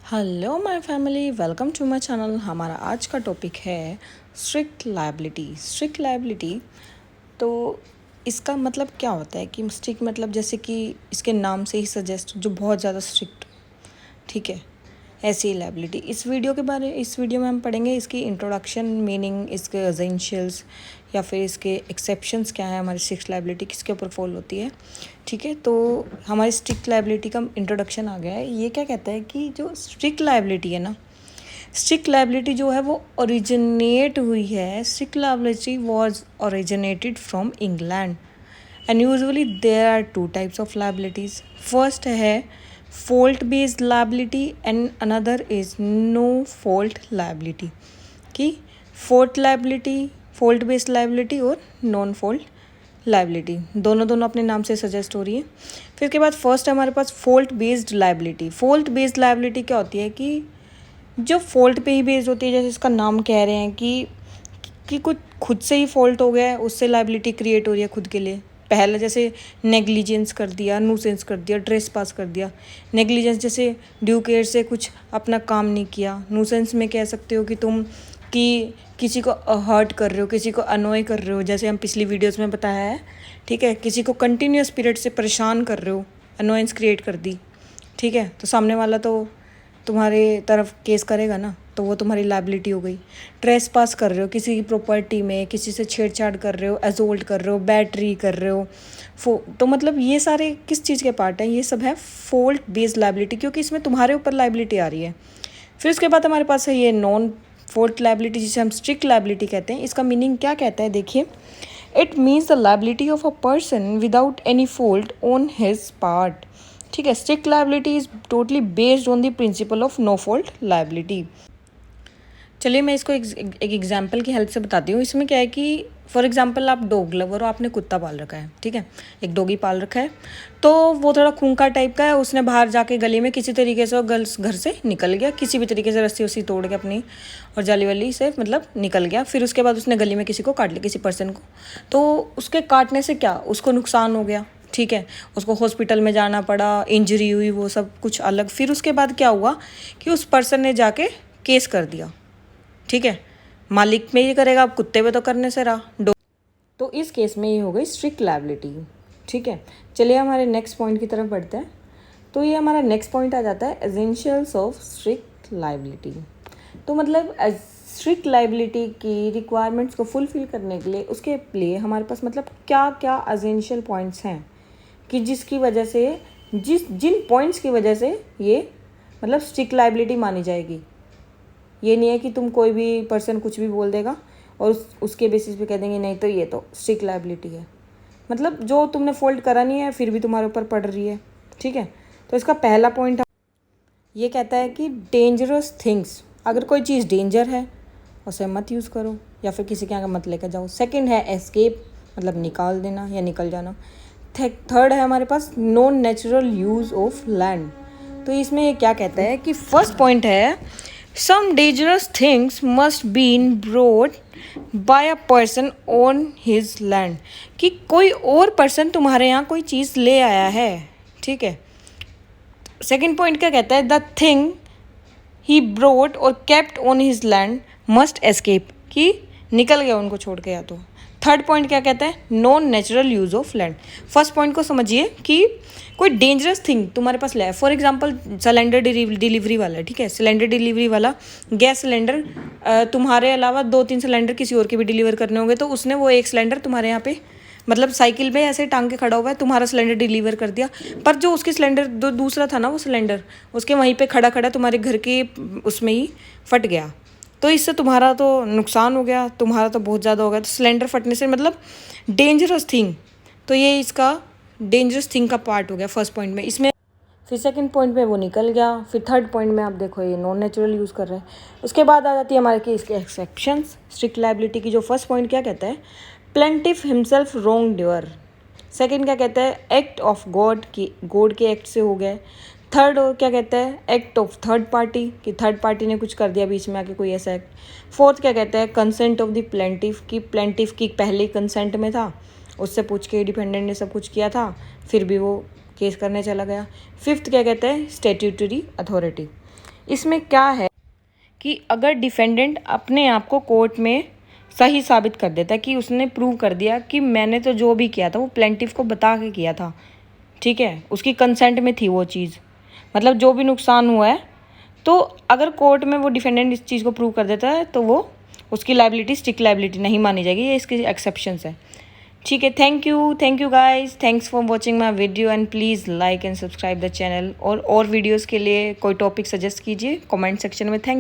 Hello my family, welcome to my channel. हमारा आज का टॉपिक है स्ट्रिक्ट लायबिलिटी। स्ट्रिक्ट लायबिलिटी तो इसका मतलब क्या होता है कि स्ट्रिक्ट मतलब जैसे कि इसके नाम से ही सजेस्ट जो बहुत ज़्यादा स्ट्रिक्ट, ठीक है, ऐसी लायबिलिटी। इस वीडियो में हम पढ़ेंगे इसकी इंट्रोडक्शन, मीनिंग, इसके एसेंशियल्स या फिर इसके एक्सेप्शंस क्या है, हमारी स्ट्रिक्ट लायबिलिटी किसके ऊपर फॉल होती है। ठीक है, तो हमारी स्ट्रिक्ट लायबिलिटी का इंट्रोडक्शन आ गया है। ये क्या कहता है कि जो स्ट्रिक्ट लायबिलिटी है ना, स्ट्रिक्ट लायबिलिटी जो है वो ओरिजिनेट हुई है। Strict liability was originated from England and usually there are two types of liabilities. First है fault based liability and another is no fault liability। कि fault based liability और non fault liability दोनों अपने नाम से suggest हो रही है। फिर उसके बाद फर्स्ट है हमारे पास fault based liability। fault based liability क्या होती है कि जो फॉल्ट पे ही बेस्ड होती है, जैसे इसका नाम कह रहे हैं कि कुछ खुद से ही फॉल्ट हो गया है, उससे लायबिलिटी क्रिएट हो रही है खुद के लिए। पहला जैसे नेग्लिजेंस कर दिया, न्यूसेंस कर दिया, ट्रेस पास कर दिया। नेग्लिजेंस जैसे ड्यू केयर से कुछ अपना काम नहीं किया। न्यूसेंस में कह सकते हो कि तुम किसी को हर्ट कर रहे हो, किसी को अनोय कर रहे हो, जैसे हम पिछली वीडियोस में बताया है। ठीक है, किसी को कंटिन्यूस पीरियड से परेशान कर रहे हो, अनोयंस क्रिएट कर दी। ठीक है, तो सामने वाला तो तुम्हारे तरफ केस करेगा ना, तो वो तुम्हारी लायबिलिटी हो गई। ट्रेस पास कर रहे हो किसी की प्रॉपर्टी में, किसी से छेड़छाड़ कर रहे हो, असोल्ट कर रहे हो, बैटरी कर रहे हो, तो मतलब ये सारे किस चीज़ के पार्ट हैं? ये सब है फॉल्ट बेस्ड लायबिलिटी, क्योंकि इसमें तुम्हारे ऊपर लायबिलिटी आ रही है। फिर उसके बाद हमारे पास है ये नॉन फॉल्ट लायबिलिटी, जिसे हम स्ट्रिक्ट लायबिलिटी कहते हैं। इसका मीनिंग क्या कहता है, देखिए, it means the liability of a person without any fault on his part. ठीक है, strict liability is totally based on the principle of no fault liability. चलिए मैं इसको एक एग्जाम्पल की हेल्प से बताती हूँ। इसमें क्या है कि फॉर एग्जाम्पल आप डॉग लवर हो, आपने कुत्ता पाल रखा है। ठीक है, एक डॉगी पाल रखा है, तो वो थोड़ा खूंखार टाइप का है। उसने बाहर जाके गली में किसी तरीके से गर्ल्स घर से निकल गया, किसी भी तरीके से रस्सी उस्सी तोड़ के अपनी और जाली वाली से मतलब निकल गया। फिर उसके बाद उसने गली में किसी को काट लिया, किसी पर्सन को। तो उसके काटने से क्या उसको नुकसान हो गया। ठीक है, उसको हॉस्पिटल में जाना पड़ा, इंजरी हुई, वो सब कुछ अलग। फिर उसके बाद क्या हुआ कि उस पर्सन ने जाके केस कर दिया। ठीक है, मालिक में ये करेगा, अब कुत्ते पे तो करने से रहा। तो इस केस में ये हो गई स्ट्रिक्ट लायबिलिटी। ठीक है, चलिए हमारे नेक्स्ट पॉइंट की तरफ बढ़ते हैं। तो ये हमारा नेक्स्ट पॉइंट आ जाता है एसेंशियल्स ऑफ स्ट्रिक्ट लायबिलिटी। तो मतलब स्ट्रिक्ट लायबिलिटी की रिक्वायरमेंट्स को फुलफिल करने के लिए, उसके लिए हमारे पास मतलब क्या क्या एसेंशियल पॉइंट्स हैं कि जिसकी वजह से जिन पॉइंट्स की वजह से ये मतलब स्ट्रिक्ट लायबिलिटी मानी जाएगी। ये नहीं है कि तुम कोई भी पर्सन कुछ भी बोल देगा और उसके बेसिस पे कह देंगे नहीं तो ये तो स्ट्रिक्ट लायबिलिटी है। मतलब जो तुमने फॉल्ट करा नहीं है फिर भी तुम्हारे ऊपर पड़ रही है। ठीक है, तो इसका पहला पॉइंट ये कहता है कि डेंजरस थिंग्स, अगर कोई चीज़ डेंजर है उसे मत यूज़ करो या फिर किसी के आगे मत लेकर जाओ। सेकंड है एस्केप, मतलब निकाल देना या निकल जाना। थर्ड है हमारे पास non natural use of land. तो इसमें ये क्या कहता है कि फर्स्ट पॉइंट है some dangerous things must be brought by a person on his land। कि कोई और पर्सन तुम्हारे यहाँ कोई चीज़ ले आया है। ठीक है, सेकंड पॉइंट क्या कहता है, द थिंग ही ब्रोट और kept on his land must escape, कि निकल गया उनको छोड़ के या तो। थर्ड पॉइंट क्या कहता है, non natural use of land. First point को समझिए कि कोई डेंजरस थिंग तुम्हारे पास लाया, फॉर एग्जांपल सिलेंडर डिलीवरी वाला है। ठीक है, सिलेंडर डिलीवरी वाला गैस सिलेंडर तुम्हारे अलावा 2-3 सिलेंडर किसी और के भी डिलीवर करने होंगे, तो उसने वो एक सिलेंडर तुम्हारे यहाँ पे मतलब साइकिल में ऐसे टांग के खड़ा हुआ है, तुम्हारा सिलेंडर डिलीवर कर दिया। पर जो उसकी सिलेंडर दूसरा था ना, वो सिलेंडर उसके वहीं पे खड़ा खड़ा तुम्हारे घर के उसमें ही फट गया। तो इससे तुम्हारा तो नुकसान हो गया, तुम्हारा तो बहुत ज़्यादा हो गया। तो सिलेंडर फटने से मतलब डेंजरस थिंग, तो ये इसका डेंजरस थिंग का पार्ट हो गया फर्स्ट पॉइंट में। इसमें फिर सेकंड पॉइंट में वो निकल गया। फिर थर्ड पॉइंट में आप देखो ये नॉन नेचुरल यूज़ कर रहे हैं। उसके बाद आ जाती है हमारे की इसके एक्सेप्शंस स्ट्रिक्ट लायबिलिटी की। जो फर्स्ट पॉइंट क्या कहता है, plaintiff himself wrong dual. Second क्या कहता है, एक्ट ऑफ गॉड, की गॉड के एक्ट से हो गए। थर्ड और क्या कहता है, एक्ट ऑफ थर्ड पार्टी, कि थर्ड पार्टी ने कुछ कर दिया बीच में आके कोई ऐसा एक्ट। फोर्थ क्या कहता है, कंसेंट ऑफ द प्लेंटिफ, की प्लेंटिफ की पहले कंसेंट में था, उससे पूछ के डिपेंडेंट ने सब कुछ किया था, फिर भी वो केस करने चला गया। फिफ्थ क्या कहता है, स्टैट्यूटरी अथॉरिटी, इसमें क्या है कि अगर डिफेंडेंट अपने आप को कोर्ट में सही साबित कर देता है कि उसने प्रूव कर दिया कि मैंने तो जो भी किया था वो प्लेंटिफ को बता के किया था, ठीक है, उसकी कंसेंट में थी वो चीज़, मतलब जो भी नुकसान हुआ है, तो अगर कोर्ट में वो डिफेंडेंट इस चीज़ को प्रूव कर देता है तो वो उसकी लाइबिलिटी स्ट्रिक्ट लाइबिलिटी नहीं मानी जाएगी, ये इसकी एक्सेप्शंस है। ठीक है, thank you guys, thanks for watching my video and please like and subscribe the channel. और वीडियोज़ के लिए कोई टॉपिक सजेस्ट कीजिए कमेंट सेक्शन में। थैंक